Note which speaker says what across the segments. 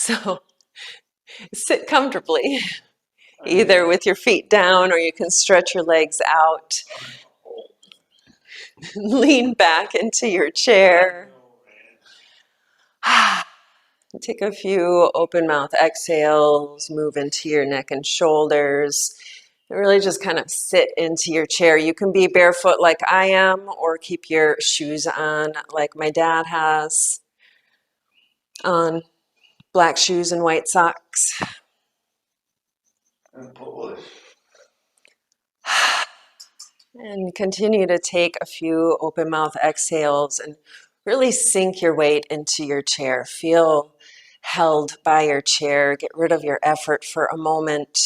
Speaker 1: So sit comfortably, either with your feet down or you can stretch your legs out. Lean back into your chair. Take a few open mouth exhales, move into your neck and shoulders. Really just kind of sit into your chair. You can be barefoot like I am, or keep your shoes on like my dad has on, black shoes and white socks. And continue to take a few open mouth exhales and really sink your weight into your chair. Feel held by your chair. Get rid of your effort for a moment.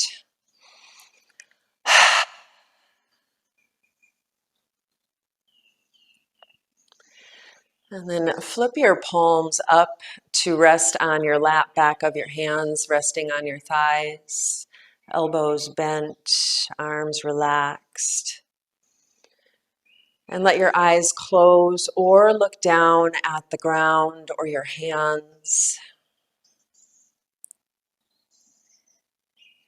Speaker 1: And then flip your palms up to rest on your lap, back of your hands, resting on your thighs, elbows bent, arms relaxed. And let your eyes close or look down at the ground or your hands.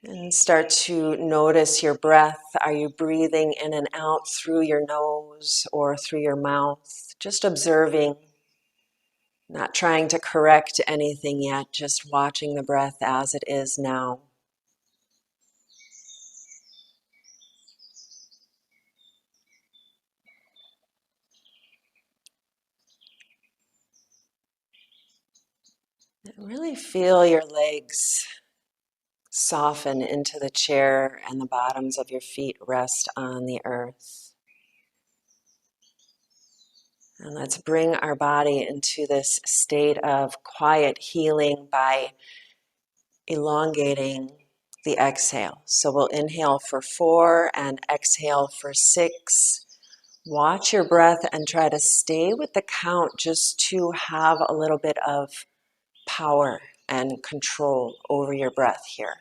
Speaker 1: And start to notice your breath. Are you breathing in and out through your nose or through your mouth? Just observing. Not trying to correct anything yet, just watching the breath as it is now. And really feel your legs soften into the chair and the bottoms of your feet rest on the earth. And let's bring our body into this state of quiet healing by elongating the exhale. So we'll inhale for 4 and exhale for 6. Watch your breath and try to stay with the count just to have a little bit of power and control over your breath here.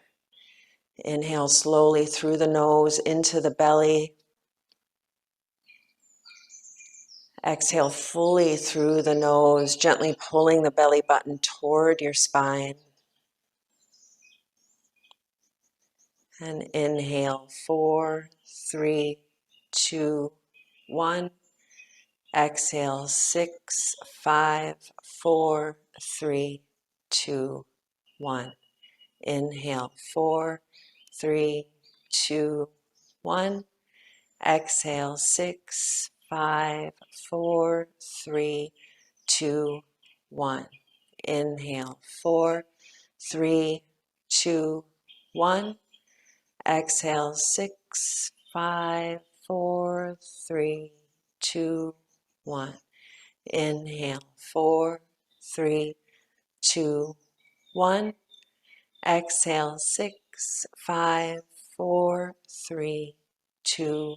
Speaker 1: Inhale slowly through the nose into the belly. Exhale fully through the nose, gently pulling the belly button toward your spine. And inhale, 4, 3, 2, 1. Exhale, 6, 5, 4, 3, 2, 1. Inhale, 4, 3, 2, 1. Exhale, 6, 5, 4, 3, 2, 1. Inhale, 4, 3, 2, 1. Exhale, 6, 5, 4, 3, 2, 1. Inhale, 4, 3, 2, 1. Exhale, 6, 5, 4, 3, 2,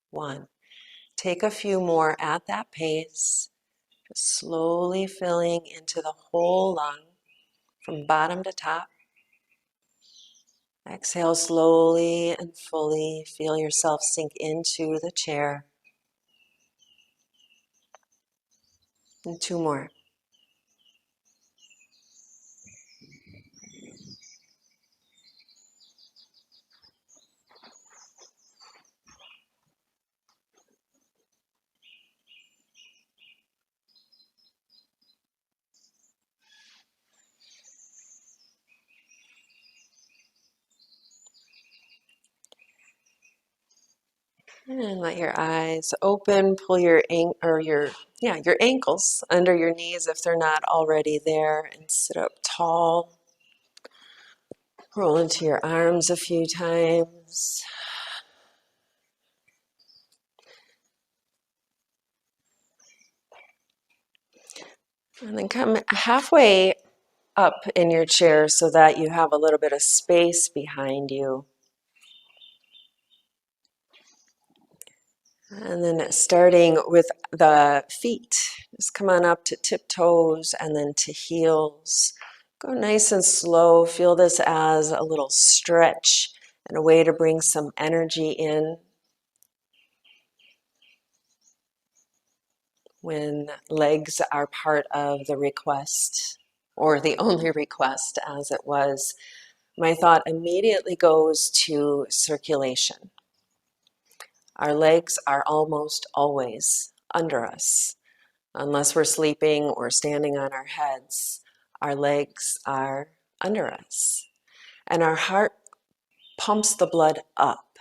Speaker 1: 1. Take a few more at that pace, just slowly filling into the whole lung from bottom to top. Exhale slowly and fully. Feel yourself sink into the chair. And 2 more. And let your eyes open. Pull your ankles under your knees if they're not already there, and sit up tall. Roll into your arms a few times. And then come halfway up in your chair so that you have a little bit of space behind you. And then starting with the feet, just come on up to tiptoes and then to heels. Go nice and slow. Feel this as a little stretch and a way to bring some energy in. When legs are part of the request or the only request as it was, my thought immediately goes to circulation. Our legs are almost always under us. Unless we're sleeping or standing on our heads, our legs are under us. And our heart pumps the blood up.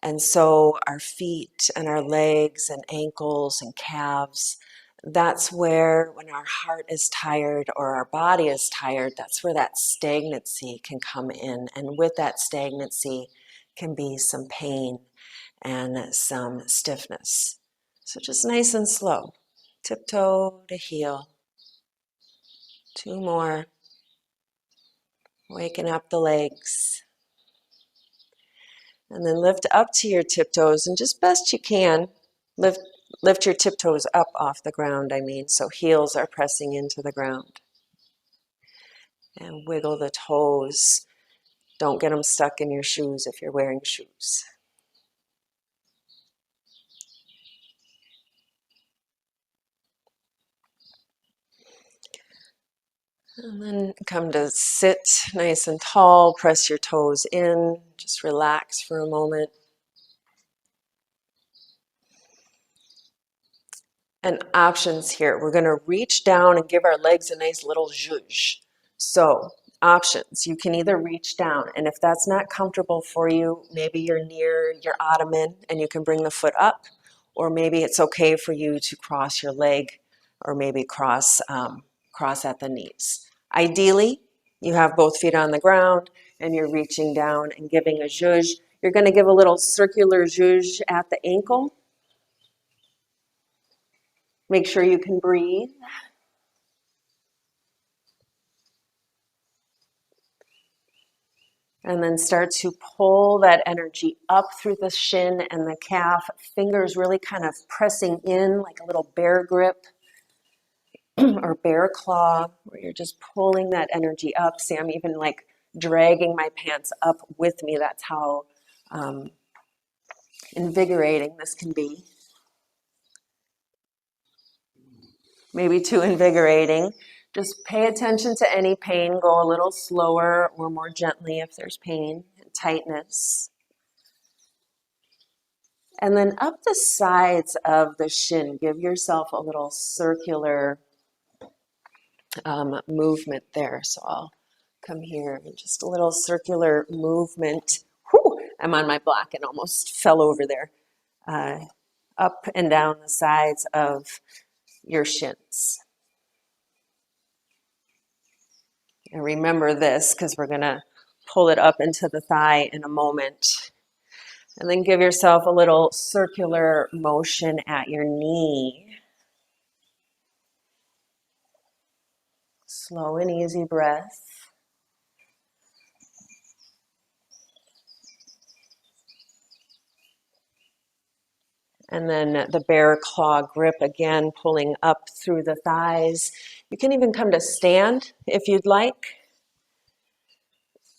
Speaker 1: And so our feet and our legs and ankles and calves, that's where, when our heart is tired or our body is tired, that's where that stagnancy can come in. And with that stagnancy can be some pain and some stiffness. So just nice and slow. Tiptoe to heel. 2 more. Waking up the legs. And then lift up to your tiptoes, and just best you can, lift your tiptoes up off the ground, so heels are pressing into the ground. And wiggle the toes. Don't get them stuck in your shoes if you're wearing shoes. And then come to sit nice and tall, press your toes in, just relax for a moment. And options here, we're going to reach down and give our legs a nice little zhuzh. So options, you can either reach down, and if that's not comfortable for you, maybe you're near your ottoman and you can bring the foot up, or maybe it's okay for you to cross your leg, or maybe cross at the knees. Ideally, you have both feet on the ground and you're reaching down and giving a zhuzh. You're going to give a little circular zhuzh at the ankle. Make sure you can breathe. And then start to pull that energy up through the shin and the calf. Fingers really kind of pressing in like a little bear grip or bear claw, where you're just pulling that energy up. See, I'm even like dragging my pants up with me. That's how invigorating this can be. Maybe too invigorating. Just pay attention to any pain. Go a little slower or more gently if there's pain and tightness. And then up the sides of the shin, give yourself a little circular movement there. So I'll come here and just a little circular movement. Whew, I'm on my block and almost fell over there. Up and down the sides of your shins. And remember this, because we're going to pull it up into the thigh in a moment. And then give yourself a little circular motion at your knee. Slow and easy breath. And then the bear claw grip, again, pulling up through the thighs. You can even come to stand if you'd like.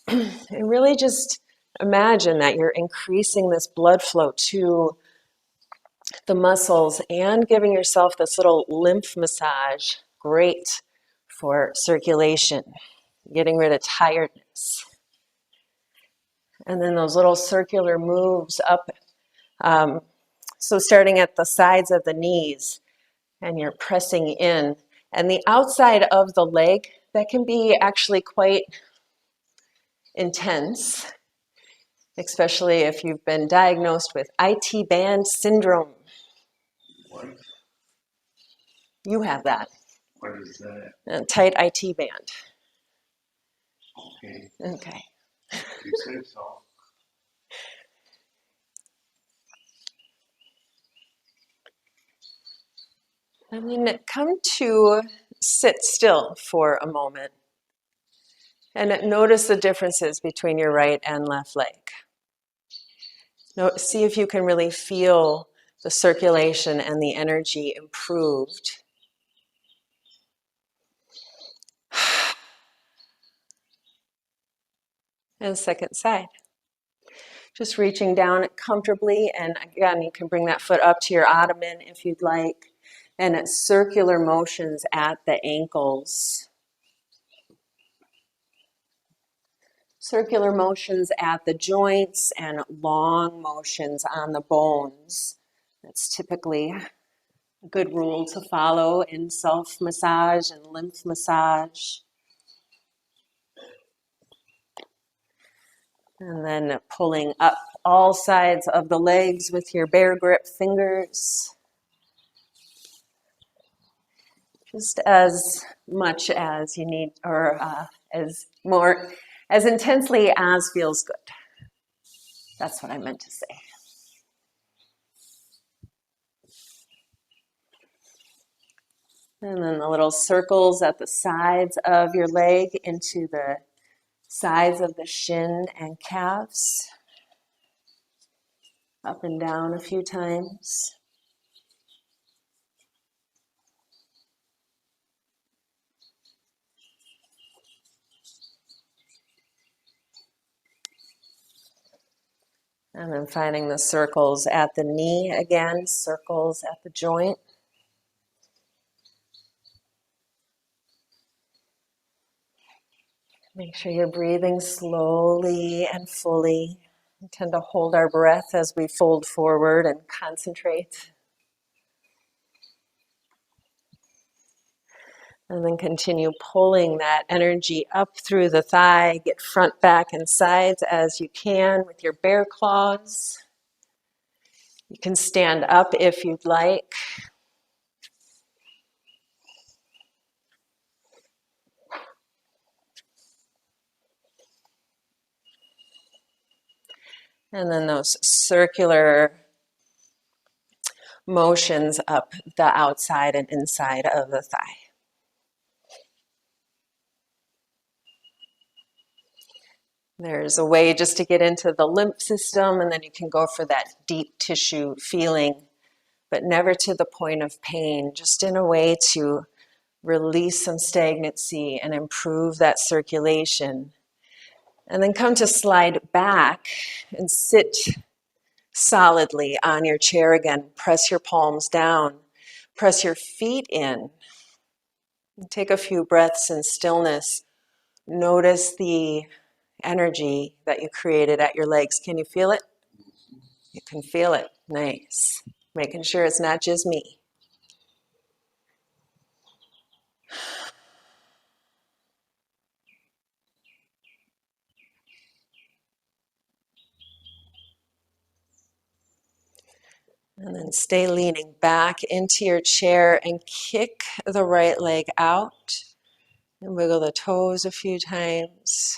Speaker 1: And really just imagine that you're increasing this blood flow to the muscles and giving yourself this little lymph massage. Great for circulation, getting rid of tiredness. And then those little circular moves up. So starting at the sides of the knees, and you're pressing in. And the outside of the leg, that can be actually quite intense, especially if you've been diagnosed with IT band syndrome.
Speaker 2: What?
Speaker 1: You have that.
Speaker 2: What is that?
Speaker 1: A tight IT band.
Speaker 2: Okay.
Speaker 1: Okay.
Speaker 2: You said so.
Speaker 1: And then come to sit still for a moment. And notice the differences between your right and left leg. See if you can really feel the circulation and the energy improved. And second side. Just reaching down comfortably, and again, you can bring that foot up to your ottoman if you'd like. And it's circular motions at the ankles. circular motions at the joints and long motions on the bones. That's typically a good rule to follow in self-massage and lymph massage. And then pulling up all sides of the legs with your bear grip fingers. Just as much as you need, or as intensely as feels good. That's what I meant to say. And then the little circles at the sides of your leg into the sides of the shin and calves. Up and down a few times. And then finding the circles at the knee again, circles at the joint. Make sure you're breathing slowly and fully. We tend to hold our breath as we fold forward and concentrate. And then continue pulling that energy up through the thigh. Get front, back, and sides as you can with your bear claws. You can stand up if you'd like. And then those circular motions up the outside and inside of the thigh. There's a way just to get into the lymph system, and then you can go for that deep tissue feeling, but never to the point of pain, just in a way to release some stagnancy and improve that circulation. And then come to slide back and sit solidly on your chair again. Press your palms down. Press your feet in. Take a few breaths in stillness. Notice the energy that you created at your legs. Can you feel it? You can feel it. Nice. Making sure it's not just me. And then stay leaning back into your chair and kick the right leg out. And wiggle the toes a few times.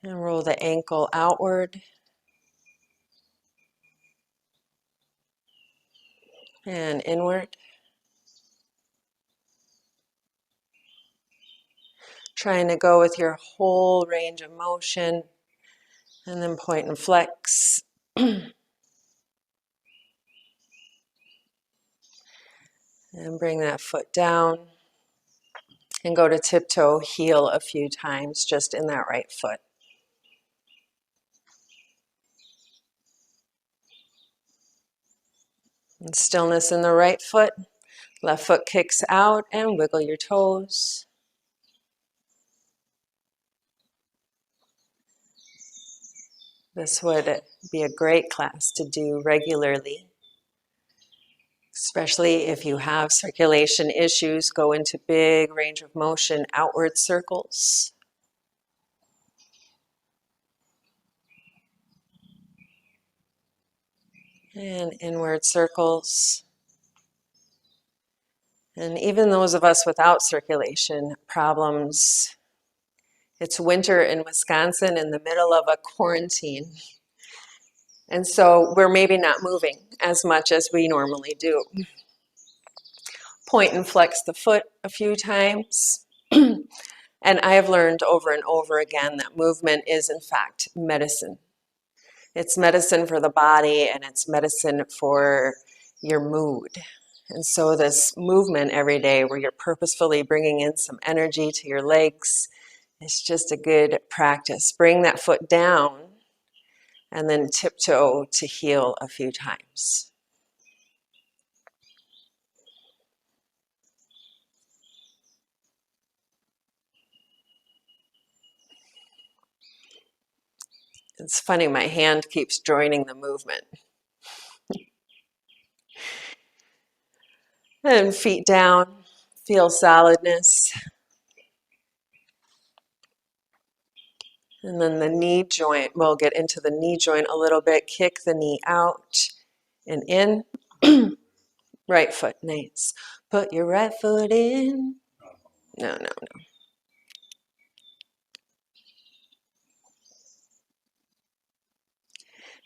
Speaker 1: And roll the ankle outward. And inward. Trying to go with your whole range of motion. And then point and flex. And bring that foot down. And go to tiptoe, heel a few times just in that right foot. And stillness in the right foot. Left foot kicks out and wiggle your toes. This would be a great class to do regularly, especially if you have circulation issues. Go into big range of motion, outward circles. And inward circles. And even those of us without circulation problems, it's winter in Wisconsin in the middle of a quarantine. And so we're maybe not moving as much as we normally do. Point and flex the foot a few times. And I have learned over and over again that movement is in fact medicine. It's medicine for the body and it's medicine for your mood. And so this movement every day where you're purposefully bringing in some energy to your legs is just a good practice. Bring that foot down and then tiptoe to heel a few times. It's funny, my hand keeps joining the movement. And feet down, feel solidness. And then the knee joint, we'll get into the knee joint a little bit. Kick the knee out and in. Right foot, nice. Put your right foot in. No.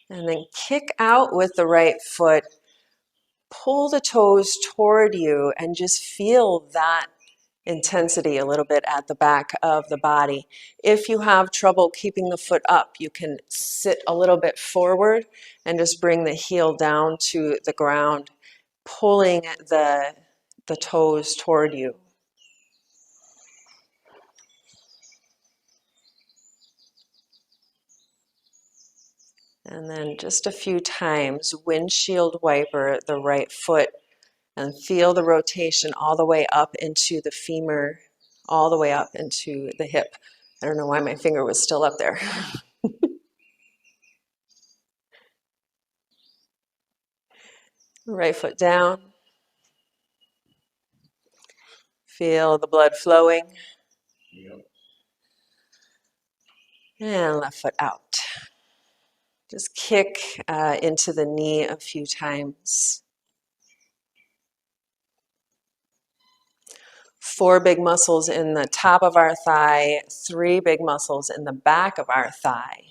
Speaker 1: And then kick out with the right foot. Pull the toes toward you and just feel that intensity a little bit at the back of the body. If you have trouble keeping the foot up, you can sit a little bit forward and just bring the heel down to the ground, pulling the toes toward you. And then just a few times, windshield wiper the right foot and feel the rotation all the way up into the femur, all the way up into the hip. I don't know why my finger was still up there. Right foot down. Feel the blood flowing.
Speaker 2: Yep.
Speaker 1: And left foot out. Just kick into the knee a few times. 4 big muscles in the top of our thigh, 3 big muscles in the back of our thigh.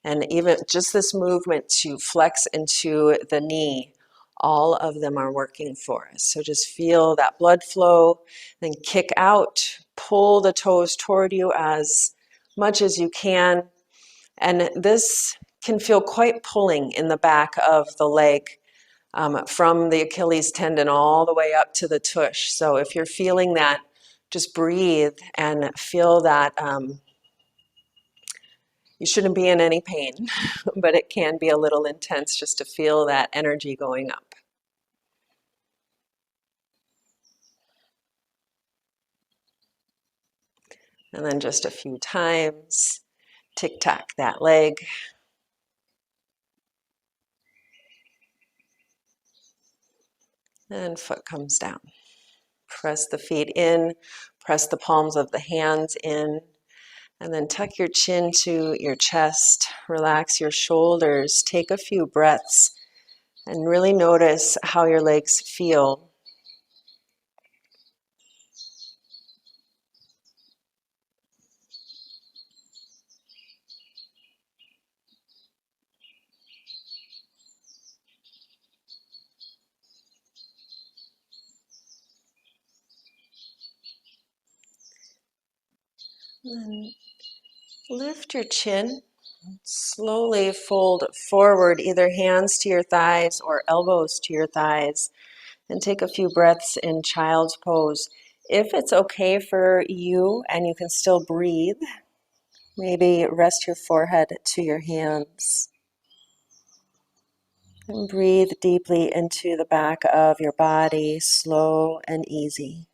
Speaker 1: And even just this movement to flex into the knee, all of them are working for us. So just feel that blood flow, then kick out, pull the toes toward you as much as you can. And this can feel quite pulling in the back of the leg, from the Achilles tendon all the way up to the tush. So if you're feeling that, just breathe and feel that. You shouldn't be in any pain, but it can be a little intense just to feel that energy going up. And then just a few times, tic-tac that leg. And foot comes down. Press the feet in, press the palms of the hands in, and then tuck your chin to your chest, relax your shoulders, take a few breaths, and really notice how your legs feel. And then lift your chin. Slowly fold forward, either hands to your thighs or elbows to your thighs, and take a few breaths in child's pose. If it's okay for you and you can still breathe, maybe rest your forehead to your hands. And breathe deeply into the back of your body, slow and easy.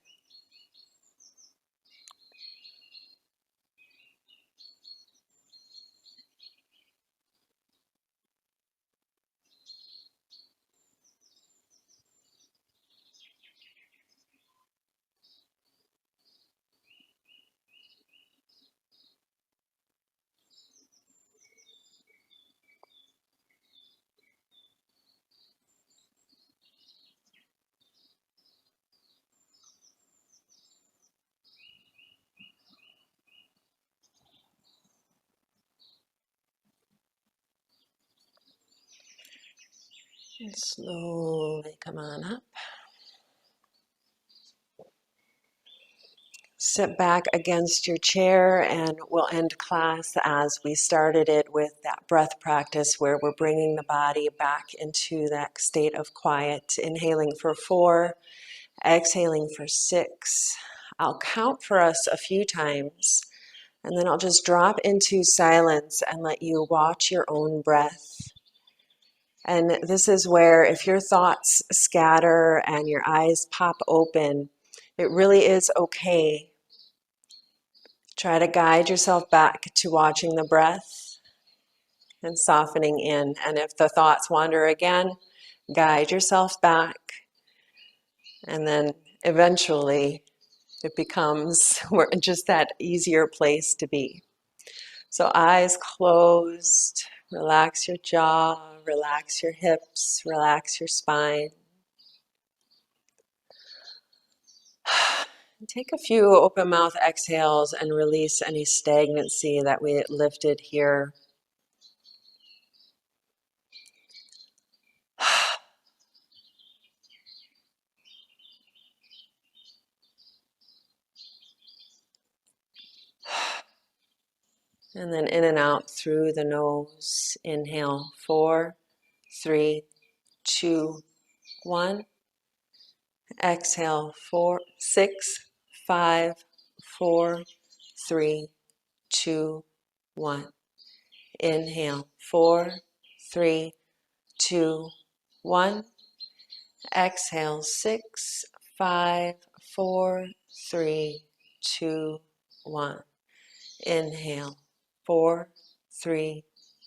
Speaker 1: And slowly come on up. Sit back against your chair and we'll end class as we started it with that breath practice where we're bringing the body back into that state of quiet, inhaling for 4, exhaling for 6. I'll count for us a few times and then I'll just drop into silence and let you watch your own breath. And this is where if your thoughts scatter and your eyes pop open, it really is okay. Try to guide yourself back to watching the breath. and softening in. And if the thoughts wander again, guide yourself back. And then eventually it becomes just that easier place to be. So eyes closed, relax your jaw, relax your hips, relax your spine. Take a few open mouth exhales and release any stagnancy that we lifted here. And then in and out through the nose. Inhale, 4, 3, 2, 1. Exhale, 4, 6, 5, 4, 3, 2, 1. Inhale, 4, 3, 2, 1. Exhale, 6, 5, 4, 3, 2, 1. Inhale, 4, 3,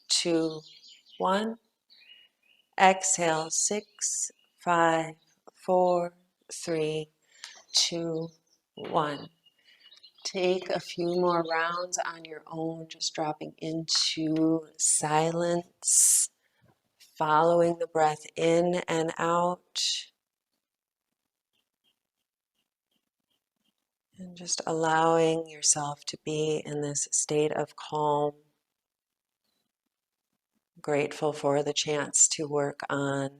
Speaker 1: 2, 1. Exhale, 6, 5, 4, 3, 2, 1. Take a few more rounds on your own, just dropping into silence, following the breath in and out, and just allowing yourself to be in this state of calm. Grateful for the chance to work on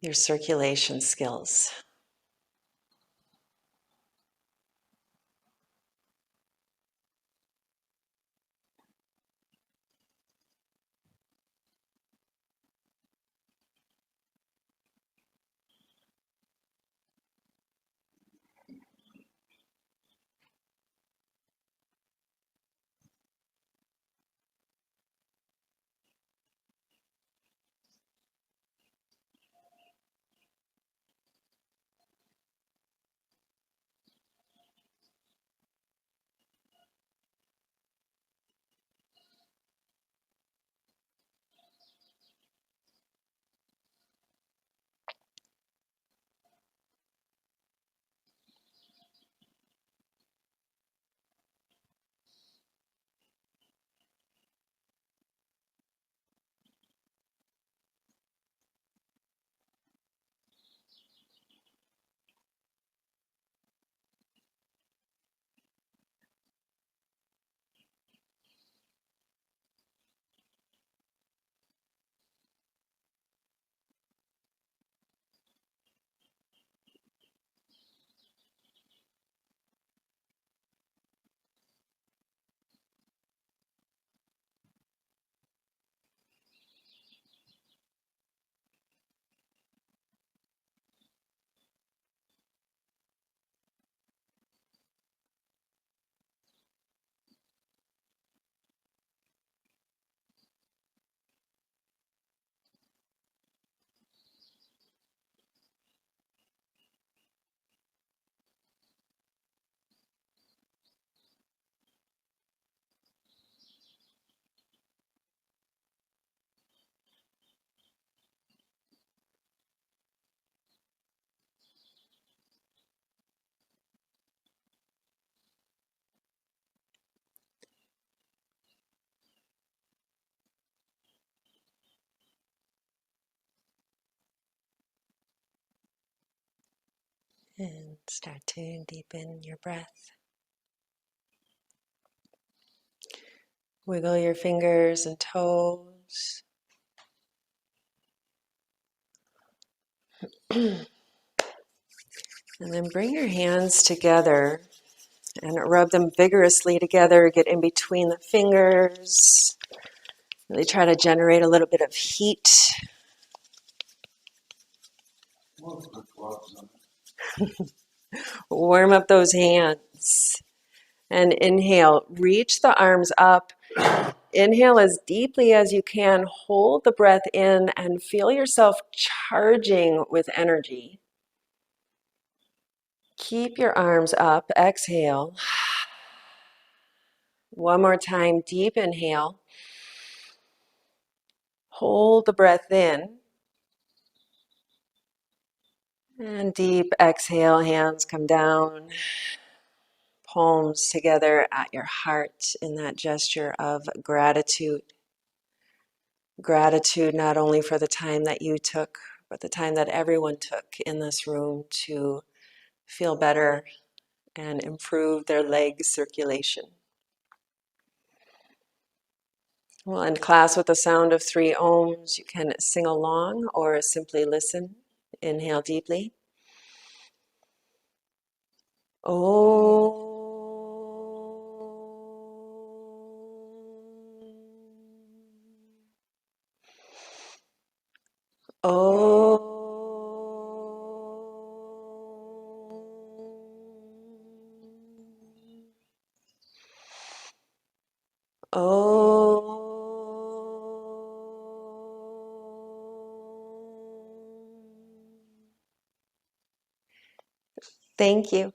Speaker 1: your circulation skills. And start to deepen your breath. Wiggle your fingers and toes. And then bring your hands together and rub them vigorously together. Get in between the fingers. Really try to generate a little bit of heat.
Speaker 2: We'll put gloves on.
Speaker 1: Warm up those hands. And inhale, reach the arms up. Inhale as deeply as you can. Hold the breath in and feel yourself charging with energy. Keep your arms up. Exhale. One more time, deep inhale. Hold the breath in. And deep exhale, hands come down. Palms together at your heart in that gesture of gratitude. Gratitude not only for the time that you took, but the time that everyone took in this room to feel better and improve their leg circulation. We'll end class with the sound of 3 ohms. You can sing along or simply listen. Inhale deeply. Om. Om. Om. Thank you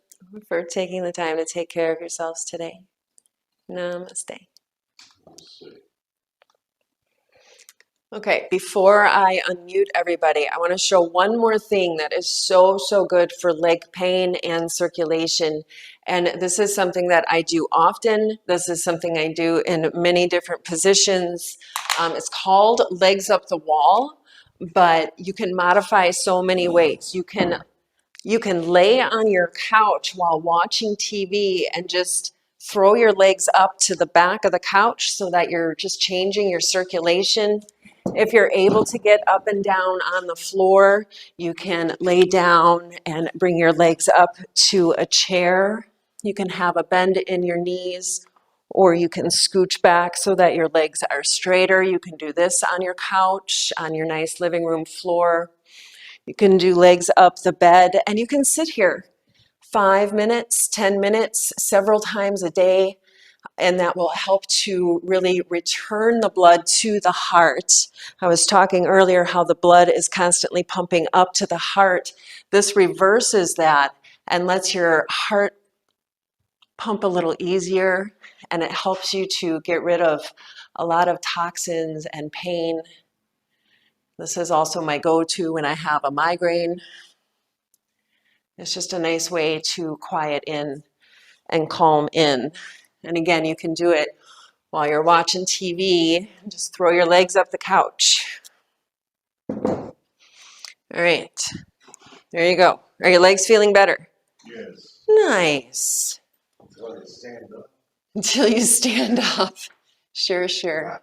Speaker 1: for taking the time to take care of yourselves today. Namaste. Okay, before I unmute everybody, I want to show one more thing that is so, so good for leg pain and circulation. And this is something that I do often. This is something I do in many different positions. It's called legs up the wall, but you can modify so many ways. You can lay on your couch while watching TV and just throw your legs up to the back of the couch so that you're just changing your circulation. If you're able to get up and down on the floor, you can lay down and bring your legs up to a chair. You can have a bend in your knees, or you can scooch back so that your legs are straighter. You can do this on your couch, on your nice living room floor. You can do legs up the bed, and you can sit here 5 minutes, 10 minutes, several times a day, and that will help to really return the blood to the heart. I was talking earlier how the blood is constantly pumping up to the heart. This reverses that and lets your heart pump a little easier, and it helps you to get rid of a lot of toxins and pain. This is also my go-to when I have a migraine. It's just a nice way to quiet in and calm in. And again, you can do it while you're watching TV. Just throw your legs up the couch. All right, there you go. Are your legs feeling better?
Speaker 2: Yes.
Speaker 1: Nice.
Speaker 2: Until I stand up.
Speaker 1: Until you stand up. Sure, sure.